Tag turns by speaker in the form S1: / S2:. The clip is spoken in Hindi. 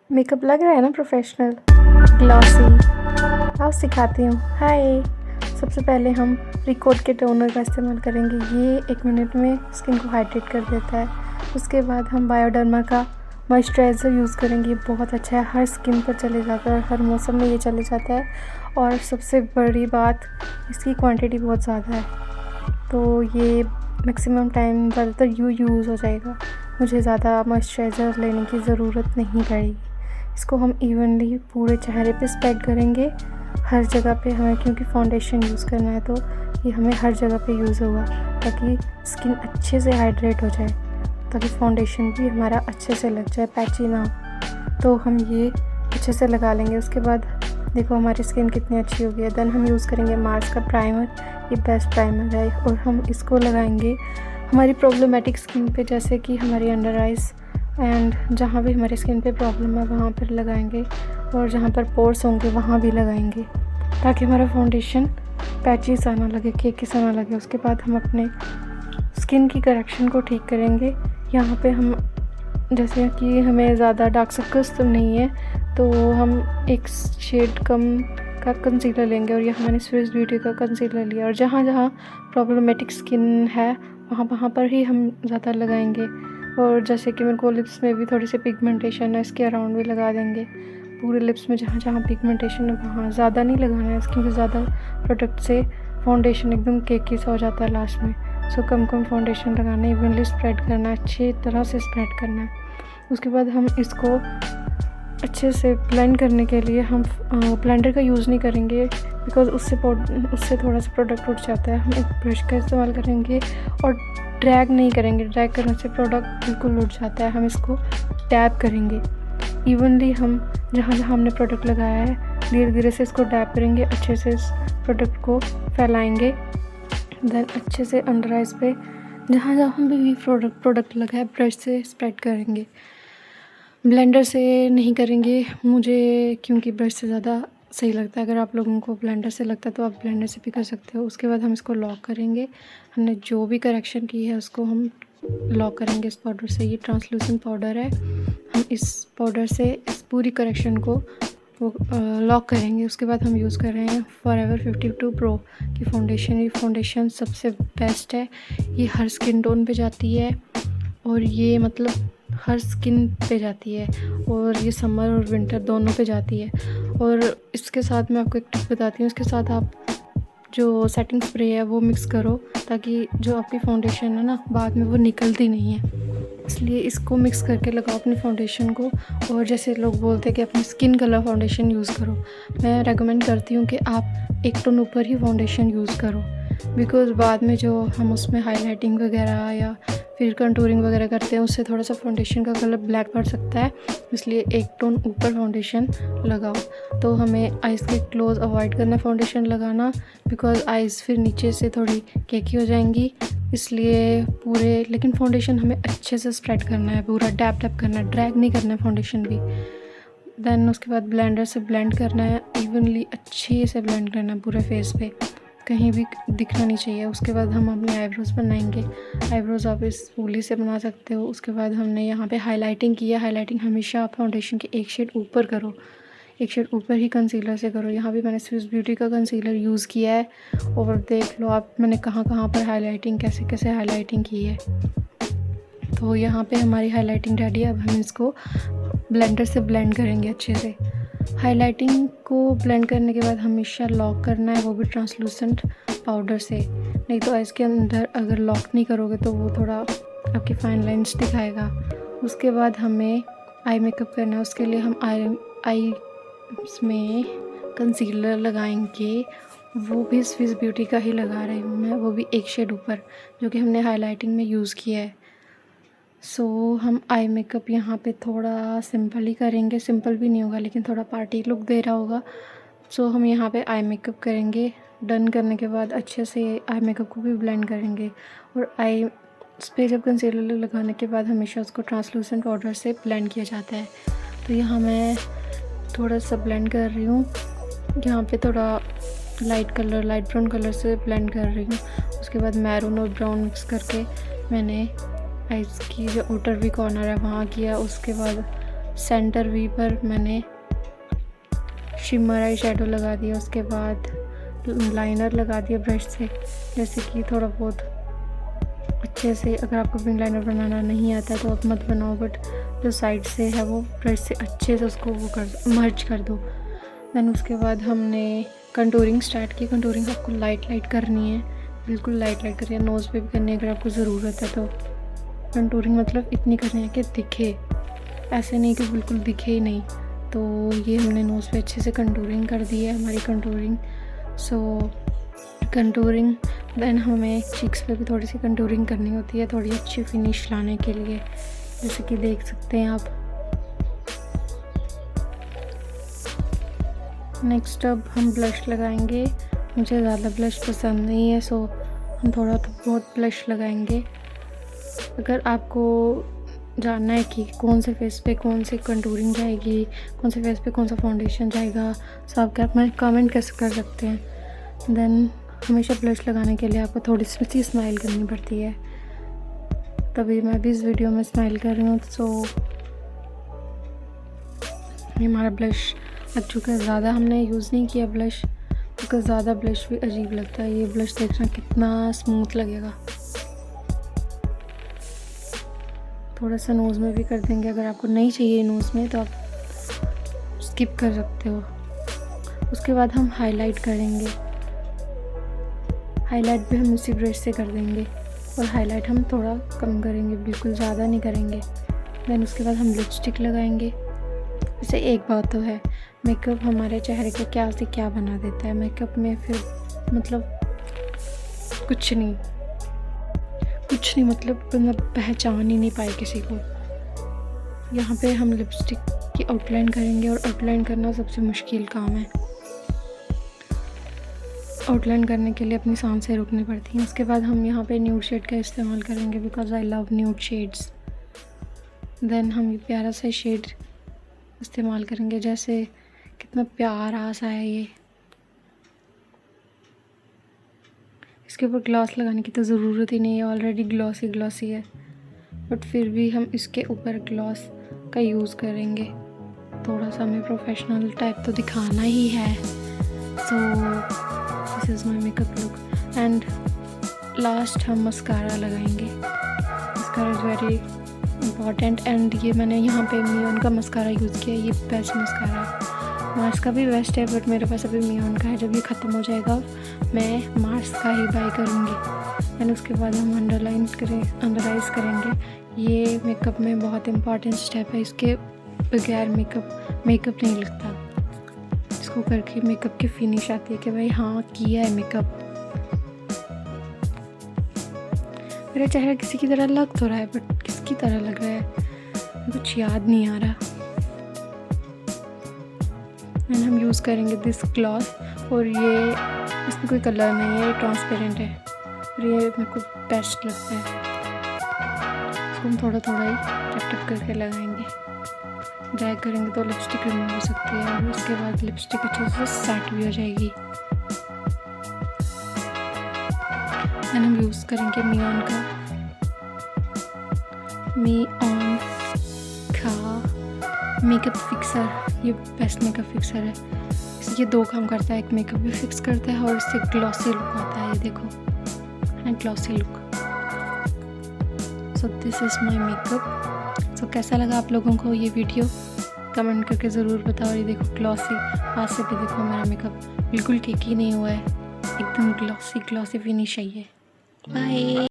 S1: मेकअप लग रहा है ना प्रोफेशनल, ग्लॉसी। आओ सिखाती हूँ। हाय। सबसे पहले हम रिकॉर्ड के टोनर का इस्तेमाल करेंगे। ये 1 मिनट में स्किन को हाइड्रेट कर देता है। उसके बाद हम बायोडर्मा का मॉइस्चराइज़र यूज़ करेंगे। ये बहुत अच्छा है, हर स्किन पर चले जाता है और हर मौसम में ये चले जाता है। और सबसे बड़ी बात, इसकी क्वांटिटी बहुत ज़्यादा है, तो ये मैक्सिमम टाइम ज़्यादातर यूज़ हो जाएगा। मुझे ज़्यादा मॉइस्चराइज़र लेने की ज़रूरत नहीं पड़ेगी। इसको हम इवनली पूरे चेहरे पे स्प्रेड करेंगे, हर जगह पे हमें, क्योंकि फाउंडेशन यूज़ करना है तो ये हमें हर जगह पे यूज़ होगा, ताकि स्किन अच्छे से हाइड्रेट हो जाए, ताकि फाउंडेशन भी हमारा अच्छे से लग जाए, पैची ना हो। तो हम ये अच्छे से लगा लेंगे। उसके बाद देखो हमारी स्किन कितनी अच्छी हो गई है। देन हम यूज़ करेंगे मार्स का प्राइमर। ये बेस्ट प्राइमर है और हम इसको लगाएंगे हमारी प्रॉब्लमेटिक स्किन पे, जैसे कि हमारी अंडर आइज़ एंड जहाँ भी हमारी स्किन पे प्रॉब्लम है वहाँ पर लगाएंगे, और जहाँ पर पोर्स होंगे वहाँ भी लगाएंगे, ताकि हमारा फाउंडेशन पैची सा ना लगे, केकी सा ना लगे। उसके बाद हम अपने स्किन की करेक्शन को ठीक करेंगे। यहाँ पे हम, जैसे कि हमें ज़्यादा डार्क सर्कल्स तो नहीं है, तो हम एक शेड कम का कंसीलर लेंगे, और यहाँ मैंने स्विस ब्यूटी का कंसीलर लिया, और जहाँ जहाँ प्रॉब्लमेटिक स्किन है वहाँ वहाँ पर ही हम ज़्यादा लगाएंगे। और जैसे कि मेरे को लिप्स में भी थोड़ी सी पिगमेंटेशन है, इसके अराउंड भी लगा देंगे। पूरे लिप्स में जहाँ जहाँ पिगमेंटेशन है वहाँ ज़्यादा नहीं लगाना है, क्योंकि ज़्यादा प्रोडक्ट से फाउंडेशन एकदम केकी सा हो जाता है लास्ट में। सो कम कम फाउंडेशन लगाना है, इवनली स्प्रेड करना है, अच्छी तरह से स्प्रेड करना है। उसके बाद हम इसको अच्छे से ब्लेंड करने के लिए हम ब्लेंडर का यूज़ नहीं करेंगे, बिकॉज़ उससे थोड़ा सा प्रोडक्ट उठ जाता है। हम एक ब्रश का इस्तेमाल करेंगे और ड्रैग नहीं करेंगे, ड्रैग करने से प्रोडक्ट बिल्कुल उठ जाता है। हम इसको टैप करेंगे इवनली, हम जहाँ जहाँ हमने प्रोडक्ट लगाया है धीरे धीरे से इसको टैप करेंगे, अच्छे से इस प्रोडक्ट को फैलाएंगे। देन अच्छे से अंडर आइज़ पे जहाँ जहाँ भी प्रोडक्ट लगा है ब्रश से स्प्रेड करेंगे, ब्लेंडर से नहीं करेंगे मुझे, क्योंकि ब्रश से ज़्यादा सही लगता है। अगर आप लोगों को ब्लेंडर से लगता है तो आप ब्लेंडर से भी कर सकते हो। उसके बाद हम इसको लॉक करेंगे। हमने जो भी करेक्शन की है उसको हम लॉक करेंगे इस पाउडर से। ये ट्रांसलूसेंट पाउडर है, हम इस पाउडर से इस पूरी करेक्शन को लॉक करेंगे। उसके बाद हम यूज़ कर रहे हैं फॉरएवर 52 प्रो की फाउंडेशन। ये फाउंडेशन सबसे बेस्ट है, ये हर स्किन टोन पे जाती है, और ये मतलब हर स्किन पे जाती है, और ये समर और विंटर दोनों पे जाती है। और इसके साथ मैं आपको एक टिप बताती हूँ, इसके साथ आप जो सेटिंग स्प्रे है वो मिक्स करो, ताकि जो आपकी फाउंडेशन है ना बाद में वो निकलती नहीं है। इसलिए इसको मिक्स करके लगाओ अपनी फाउंडेशन को। और जैसे लोग बोलते हैं कि अपनी स्किन कलर फाउंडेशन यूज़ करो, मैं रेकमेंड करती हूँ कि आप 1 टोन ऊपर ही फाउंडेशन यूज़ करो, बिकॉज़ बाद में जो हम उसमें हाईलाइटिंग वगैरह या फिर कंटूरिंग वगैरह करते हैं उससे थोड़ा सा फाउंडेशन का कलर ब्लैक पड़ सकता है। इसलिए 1 टोन ऊपर फाउंडेशन लगाओ। तो हमें आइज़ के क्लोज अवॉइड करना फाउंडेशन लगाना, बिकॉज़ आइज़ फिर नीचे से थोड़ी केकी हो जाएंगी। इसलिए पूरे, लेकिन फाउंडेशन हमें अच्छे से स्प्रेड करना है, पूरा डैप डैप करना है, ड्रैग नहीं करना है फाउंडेशन भी। देन उसके बाद ब्लेंडर से ब्लेंड करना है, इवनली अच्छे से ब्लेंड करना है पूरे फेस पे, कहीं भी दिखना नहीं चाहिए। उसके बाद हम अपनी आईब्रोज़ बनाएंगे। आईब्रोज़ आप इस फूली से बना सकते हो। उसके बाद हमने यहाँ पे हाइलाइटिंग की है। हाइलाइटिंग हमेशा आप फाउंडेशन के 1 शेड ऊपर करो, 1 शेड ऊपर ही कंसीलर से करो। यहाँ भी मैंने स्विस ब्यूटी का कंसीलर यूज़ किया है, और देख लो आप मैंने कहाँ कहाँ पर हाइलाइटिंग, कैसे कैसे हाइलाइटिंग की है। तो यहाँ पे हमारी हाइलाइटिंग रेडी है। अब हम इसको ब्लेंडर से ब्लेंड करेंगे अच्छे से। हाइलाइटिंग को ब्लेंड करने के बाद हमेशा लॉक करना है, वो भी ट्रांसलूसेंट पाउडर से, नहीं तो आइज़ के अंदर अगर लॉक नहीं करोगे तो वो थोड़ा आपकी फाइन लाइंस दिखाएगा। उसके बाद हमें आई मेकअप करना है। उसके लिए हम आई में कंसीलर लगाएंगे, वो भी स्विस ब्यूटी का ही लगा रही हूँ मैं, वो भी 1 शेड ऊपर, जो कि हमने हाइलाइटिंग में यूज़ किया है। हम आई मेकअप यहाँ पे थोड़ा सिंपल ही करेंगे, सिंपल भी नहीं होगा लेकिन थोड़ा पार्टी लुक दे रहा होगा। हम यहाँ पे आई मेकअप करेंगे। डन करने के बाद अच्छे से आई मेकअप को भी ब्लेंड करेंगे, और आई पे जब कंसीलर लगाने के बाद हमेशा उसको ट्रांसलूसेंट पाउडर से ब्लेंड किया जाता है। तो यहाँ मैं थोड़ा सा ब्लेंड कर रही हूँ, यहाँ पे थोड़ा लाइट ब्राउन कलर से ब्लेंड कर रही हूँ। उसके बाद मैरून और ब्राउन मिक्स करके मैंने आइज़ की जो आउटर भी कॉर्नर है वहाँ किया। उसके बाद सेंटर वी पर मैंने शिमर आई शेडो लगा दिया। उसके बाद लाइनर लगा दिया ब्रश से, जैसे कि थोड़ा बहुत अच्छे से। अगर आपको विंग लाइनर बनाना नहीं आता है तो आप मत बनाओ, बट जो साइड से है वो ब्रश से अच्छे से उसको वो कर मर्ज कर दो। दैन उसके बाद हमने कंटूरिंग स्टार्ट की। कंटूरिंग आपको लाइट करनी है, बिल्कुल लाइट करनी है। नोज़ पे भी करनी है अगर आपको ज़रूरत है तो। कंटूरिंग मतलब इतनी करनी है कि दिखे, ऐसे नहीं कि बिल्कुल दिखे ही नहीं। तो ये हमने नोज़ पे अच्छे से कंटूरिंग कर दी है हमारी कंटूरिंग। सो कंटूरिंग, दैन हमें चीक्स पे भी थोड़ी सी कंटूरिंग करनी होती है थोड़ी अच्छी फिनिश लाने के लिए, जैसे कि देख सकते हैं आप। नेक्स्ट अब हम ब्लश लगाएंगे। मुझे ज़्यादा ब्लश पसंद नहीं है, सो हम थोड़ा तो बहुत ब्लश लगाएंगे। अगर आपको जानना है कि कौन से फेस पे कौन सी कंटूरिंग जाएगी, कौन से फेस पे कौन सा फाउंडेशन जाएगा, सो आप क्या कमेंट कर सकते हैं। देन हमेशा ब्लश लगाने के लिए आपको थोड़ी सी स्माइल करनी पड़ती है, तभी मैं भी इस वीडियो में स्माइल कर रही हूँ। सो ये हमारा ब्लश लग चुका है। ज़्यादा हमने यूज़ नहीं किया ब्लश, बिकॉज ज़्यादा ब्लश भी अजीब लगता है। ये ब्लश देखना कितना स्मूथ लगेगा। थोड़ा सा नोज़ में भी कर देंगे, अगर आपको नहीं चाहिए नोज़ में तो आप स्किप कर सकते हो। उसके बाद हम हाईलाइट करेंगे। हाईलाइट भी हम उसी ब्रश से कर देंगे, और हाईलाइट हम थोड़ा कम करेंगे, बिल्कुल ज़्यादा नहीं करेंगे। देन उसके बाद हम लिपस्टिक लगाएंगे। वैसे एक बात तो है, मेकअप हमारे चेहरे को क्या से क्या बना देता है। मेकअप में फिर मतलब कुछ नहीं मतलब मैं पहचान ही नहीं पाई किसी को। यहाँ पे हम लिपस्टिक की आउटलाइन करेंगे, और आउटलाइन करना सबसे मुश्किल काम है। आउटलाइन करने के लिए अपनी सांसें रुकनी पड़ती हैं। उसके बाद हम यहाँ पे न्यूड शेड का इस्तेमाल करेंगे, because I love nude shades. Then हम ये प्यारा सा शेड इस्तेमाल करेंगे, जैसे कितना प्यारा सा है ये। इसके ऊपर ग्लॉस लगाने की तो ज़रूरत ही नहीं है, ऑलरेडी ग्लॉसी है, बट फिर भी हम इसके ऊपर ग्लॉस का यूज़ करेंगे। थोड़ा सा हमें प्रोफेशनल टाइप तो दिखाना ही है। सो this is my makeup look. And last हम मस्कारा लगाएंगे। Mascara is very important, and ये मैंने यहाँ पे मियोन का मस्कारा यूज़ किया। ये बेस्ट मस्कारा है। मार्स का भी बेस्ट है, बट मेरे पास अभी मियोन का है। जब ये ख़त्म हो जाएगा मैं मार्स का ही बाय करूँगी। एंड उसके बाद हम अंडरआइज करेंगे। ये मेकअप में बहुत इम्पॉर्टेंट स्टेप है, इसके बगैर मेकअप नहीं लगता। इसको करके मेकअप की फिनिश आती है कि भाई हाँ किया है मेकअप। मेरा चेहरा किसी की तरह लग तो रहा है, बट किसकी तरह लग रहा है कुछ याद नहीं आ रहा। एंड हम यूज़ करेंगे दिस ग्लॉस, और ये इसमें कोई कलर नहीं है, ये ट्रांसपेरेंट है, और ये मेरे को बेस्ट लगता है। इसको हम थोड़ा ही टप करके लगाएंगे। ड्रैग करेंगे तो लिपस्टिक रिमूव हो सकती है, और उसके बाद लिपस्टिक अच्छे से सेट भी हो जाएगी। एंड हम यूज़ करेंगे मियोन का मेकअप फिक्सर। ये बेस्ट मेकअप फिक्सर है। ये दो काम करता है, एक मेकअप भी फिक्स करता है और इससे ग्लॉसी लुक आता है। ये देखो है glossy look. So this is my makeup. So कैसा लगा आप लोगों को ये वीडियो, कमेंट करके ज़रूर बताओ। ये देखो ग्लॉसी, पास से भी देखो मेरा मेकअप बिल्कुल ठीक ही नहीं हुआ है, एकदम ग्लॉसी फिनिश आई है। बाय।